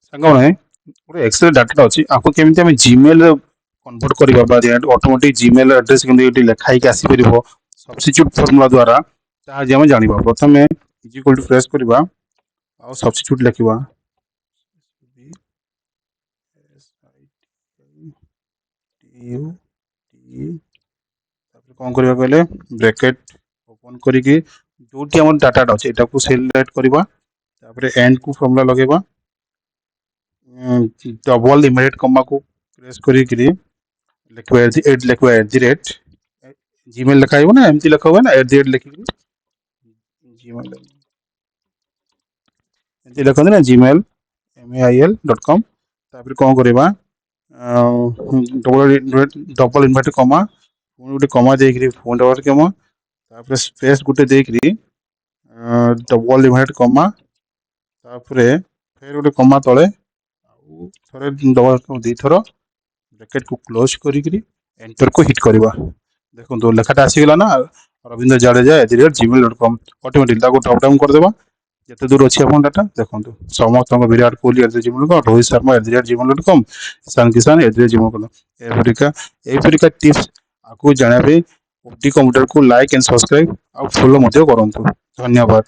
ସାଙ୍ଗମାନେ ଗୋଟେ ଏକ୍ସେଲ ଡାଟାଟା ଅଛି ଆକୁ କେମିତି ଆମେ ଜିମେଲ କନଭର୍ଟ କରିବା ବା ଅଟୋମେଟିକ ଜିମେଲ ଆଡ୍ରେସ କେମିତି ଏଠି ଲେଖା ହେଇକି ଆସିପାରିବ ସବଷ୍ଟିଚ୍ୟୁଟ ଫର୍ମୁଲା ଦ୍ୱାରା ତାହା ଆଜି ଆମେ ଜାଣିବା। ପ୍ରଥମେ ଇଜ ଇକ୍ୱାଲ ଟୁ ପ୍ରେସ୍ କରିବା ଆଉ ସବଷ୍ଟିଚ୍ୟୁଟ ଲେଖିବା ତାପରେ କ'ଣ କରିବା କହିଲେ ବ୍ରେକେଟ୍ ଓପନ୍ କରିକି ଯୋଉଠି ଆମର ଡାଟାଟା ଅଛି ଏଟାକୁ ସିଲେକ୍ଟ କରିବା ତାପରେ ଏଣ୍ଡ କୁ ଫର୍ମୁଲା ଲଗେଇବା ଡବଲ ଇମିଡିଏଟ୍ କମାକୁ ପ୍ରେସ୍ କରିକିରି ଲେଖିବା ଲେଖିବା ଏଟ୍ ଦି ରେଟ୍ ଜିମେଲ ଲେଖା ହେବ ନା ଏମିତି ଲେଖା ହୁଏ ନା ଏଟ୍ ଦି ରେଟ୍ ଲେଖିକି ଜିମେଲ ଏମିତି ଲେଖନ୍ତି ନା ଜିମେଲ mail.com ତାପରେ କ'ଣ କରିବା ଡବଲ ଇନଭର୍ଟ କମା ପୁଣି ଗୋଟେ କମା ଦେଇକିରି ପୁଣି ଡବଲ କମା ତାପରେ ସ୍ପେସ୍ ଗୋଟେ ଦେଇକିରି ଡବଲ ଇନଭର୍ଟ କମା ତାପରେ ଫେର ଗୋଟେ କମା ତଳେ ଆଉ ଥରେ ଡବଲ ଦୁଇଥର ବ୍ରାକେଟକୁ କ୍ଲୋଜ କରିକିରି ଏଣ୍ଟରକୁ ହିଟ୍ କରିବା। ଦେଖନ୍ତୁ ଲେଖାଟା ଆସିଗଲା ନା ରବୀନ୍ଦ୍ର ଜାଡେଜା @gmail.com ଅଟୋମେଟିକ ତାକୁ ଡ୍ରପ୍ ଡାଉନ୍ କରିଦେବା ଯେତେ ଦୂର ଅଛି ଆପଣ ଡାଟା ଦେଖନ୍ତୁ ସମସ୍ତଙ୍କ ବିରାଟ କୋହଲି @gmail.com ରୋହିତ ଶର୍ମା @gmail.com ଇଶାନ କିଶାନ @gmail.com ଏହିପରିକା ଟିପ୍ସ ଆଗକୁ ଜାଣିବା ପାଇଁ ଓଟି କମ୍ପ୍ୟୁଟରକୁ ଲାଇକ୍ ଆଣ୍ଡ ସବସ୍କ୍ରାଇବ ଆଉ ଫଲୋ ମଧ୍ୟ କରନ୍ତୁ। ଧନ୍ୟବାଦ।